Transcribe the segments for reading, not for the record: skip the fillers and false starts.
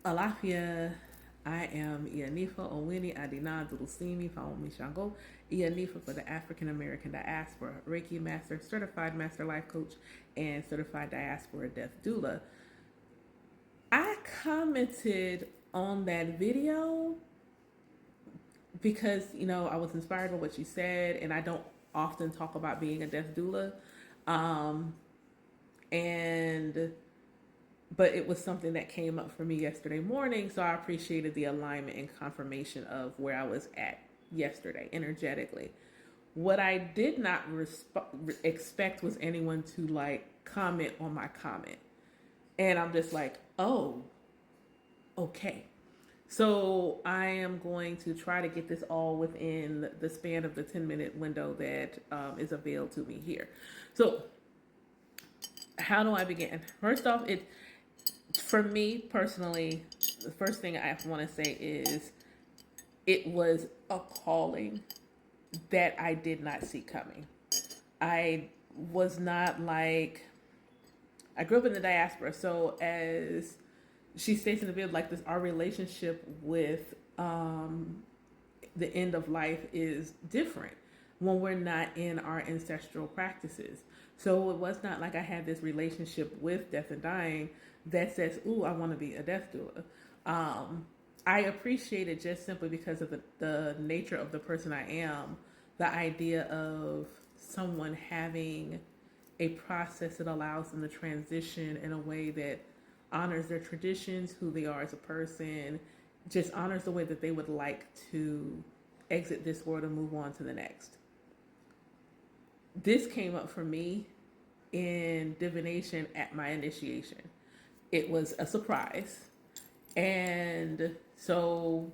Alafia, I am Ianifa Owini Adina Dulusimi Faomi Shango, Ianifa for the African American Diaspora, Reiki Master, Certified Master Life Coach, and Certified Diaspora Death Doula. I commented on that video because, I was inspired by what you said, and I don't often talk about being a death doula. Um, and but it was something that came up for me yesterday morning, so I appreciated the alignment and confirmation of where I was at yesterday energetically. What I did not expect was anyone to like comment on my comment, and I'm just like, oh, okay. So I am going to try to get this all within the span of the 10-minute window that is available to me here. So how do I begin? First off, for me personally, the first thing I want to say is it was a calling that I did not see coming. I was not like, I grew up in the diaspora, so as she states in the video, like this, our relationship with the end of life is different when we're not in our ancestral practices. So it was not like I had this relationship with death and dying that says, "Ooh, I want to be a death doula." I appreciate it just simply because of the nature of the person I am. The idea of someone having a process that allows them to transition in a way that honors their traditions, who they are as a person, just honors the way that they would like to exit this world and move on to the next. This came up for me in divination at my initiation. It was a surprise. And so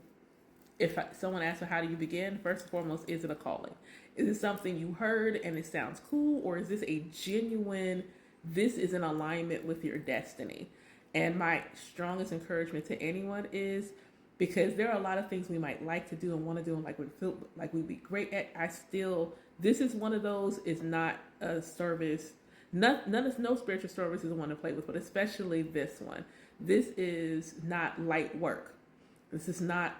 if someone asks, how do you begin? First and foremost, is it a calling? Is it something you heard and it sounds cool? Or is this a genuine, this is in alignment with your destiny? And my strongest encouragement to anyone is, because there are a lot of things we might like to do and want to do and like we feel like we'd be great at, this is one of those, is not a service. No spiritual service is one to play with, but especially this one. This is not light work. This is not.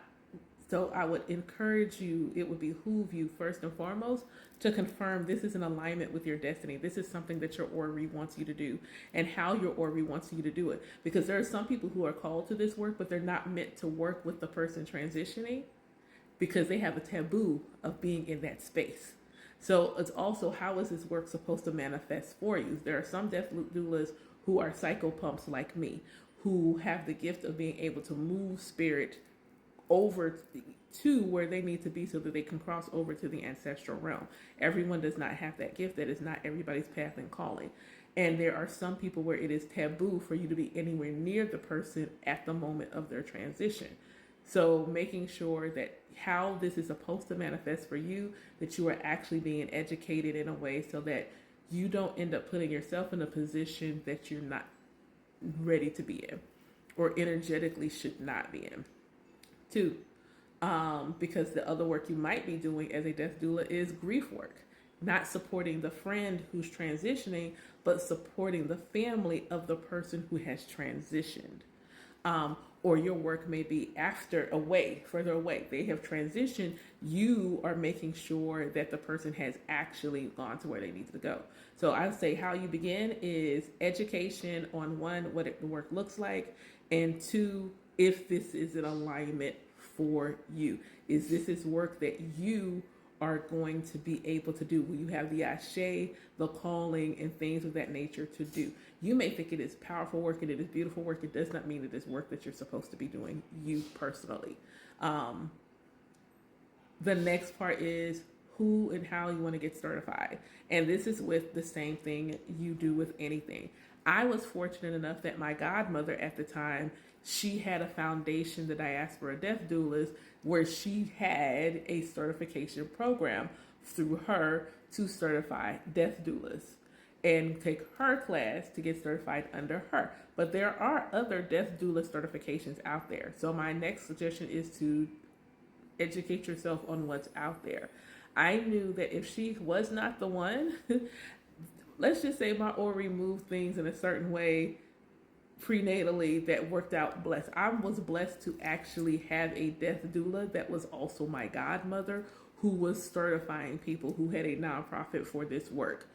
So I would encourage you, it would behoove you first and foremost to confirm this is in alignment with your destiny. This is something that your Ori wants you to do and how your Ori wants you to do it. Because there are some people who are called to this work, but they're not meant to work with the person transitioning because they have a taboo of being in that space. So it's also, how is this work supposed to manifest for you? There are some death doulas who are psychopumps like me, who have the gift of being able to move spirit over to where they need to be so that they can cross over to the ancestral realm. Everyone does not have that gift. That is not everybody's path and calling. And there are some people where it is taboo for you to be anywhere near the person at the moment of their transition. So making sure that how this is supposed to manifest for you, that you are actually being educated in a way so that you don't end up putting yourself in a position that you're not ready to be in or energetically should not be in. Two, because the other work you might be doing as a death doula is grief work, not supporting the friend who's transitioning, but supporting the family of the person who has transitioned. Or your work may be further away. They have transitioned. You are making sure that the person has actually gone to where they need to go. So I would say how you begin is education on one, what the work looks like, and two, if this is an alignment for you. Is this work that you are going to be able to do? Will you have the ashe, the calling, and things of that nature to do? You may think it is powerful work and it is beautiful work. It does not mean it is work that you're supposed to be doing, you personally. The next part is who and how you want to get certified. And this is with the same thing you do with anything. I was fortunate enough that my godmother at the time, she had a foundation, the Diaspora Death Doulas, where she had a certification program through her to certify death doulas and take her class to get certified under her. But there are other death doula certifications out there. So my next suggestion is to educate yourself on what's out there. I knew that if she was not the one, let's just say my Ori moved things in a certain way prenatally that worked out blessed. I was blessed to actually have a death doula that was also my godmother, who was certifying people, who had a nonprofit for this work.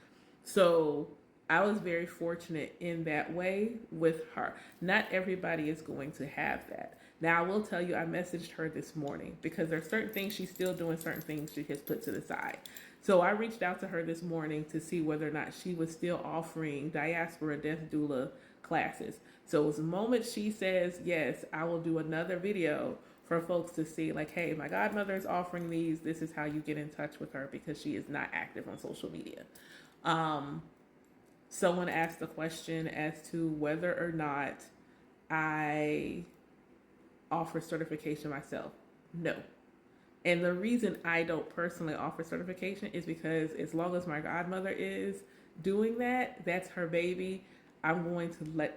So I was very fortunate in that way with her. Not everybody is going to have that. Now, I will tell you, I messaged her this morning because there are certain things she's still doing, certain things she has put to the side. So I reached out to her this morning to see whether or not she was still offering diaspora death doula classes. So it was the moment she says, yes, I will do another video for folks to see, like, hey, my godmother is offering these. This is how you get in touch with her, because she is not active on social media. Someone asked the question as to whether or not I offer certification myself. No. And the reason I don't personally offer certification is because as long as my godmother is doing that, that's her baby. I'm going to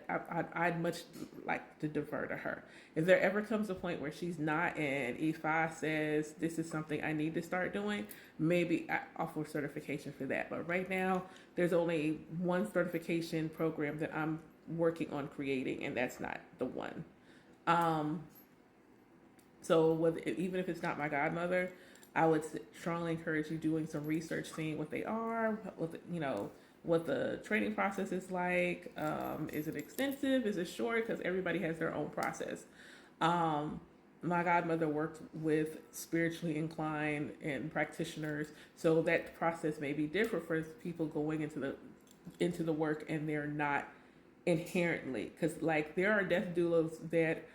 I'd much like to defer to her. If there ever comes a point where she's not, and Ifa says this is something I need to start doing, maybe I offer certification for that. But right now, there's only one certification program that I'm working on creating, and that's not the one. So even if it's not my godmother, I would strongly encourage you doing some research, seeing what they are, what the training process is like. Is it extensive? Is it short? Because everybody has their own process. My godmother worked with spiritually inclined and practitioners, so that process may be different for people going into the work, and they're not inherently, because like there are death doulas that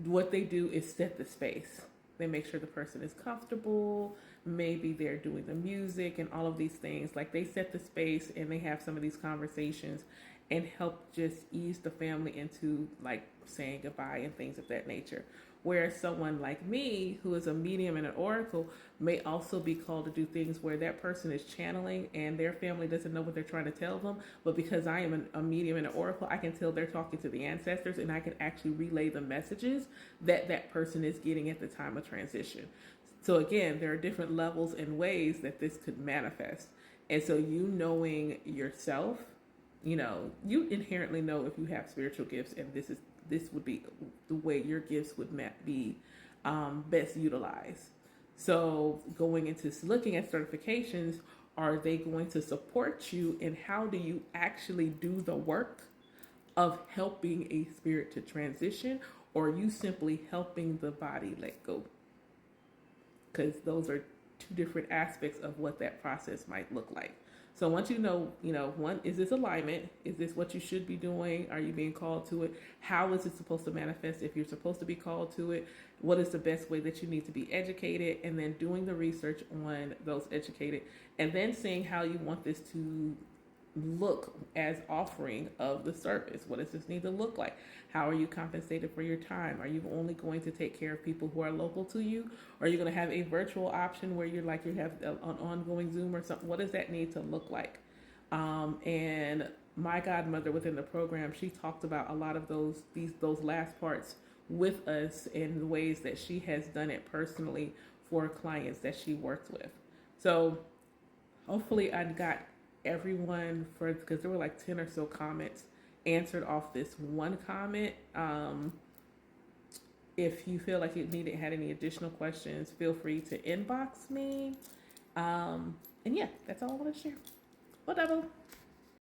what they do is set the space. They make sure the person is comfortable. Maybe they're doing the music and all of these things. Like they set the space and they have some of these conversations and help just ease the family into like saying goodbye and things of that nature. Whereas someone like me, who is a medium and an oracle, may also be called to do things where that person is channeling and their family doesn't know what they're trying to tell them. But because I am a medium and an oracle, I can tell they're talking to the ancestors, and I can actually relay the messages that that person is getting at the time of transition. So again, there are different levels and ways that this could manifest. And so you knowing yourself, you inherently know if you have spiritual gifts, and this would be the way your gifts would be best utilized. So going into looking at certifications, are they going to support you, and how do you actually do the work of helping a spirit to transition, or are you simply helping the body let go? Because those are two different aspects of what that process might look like. So once one, is this alignment? Is this what you should be doing? Are you being called to it? How is it supposed to manifest if you're supposed to be called to it? What is the best way that you need to be educated? And then doing the research on those educated, and then seeing how you want this to look as offering of the service. What does this need to look like? How are you compensated for your time? Are you only going to take care of people who are local to you? Or are you going to have a virtual option where you have an ongoing Zoom or something? What does that need to look like? And my godmother within the program, she talked about a lot of those last parts with us in the ways that she has done it personally for clients that she works with. So hopefully I got everyone, because there were like 10 or so comments, answered off this one comment. If you feel like you had any additional questions, feel free to inbox me. And yeah, that's all I want to share. Whatever.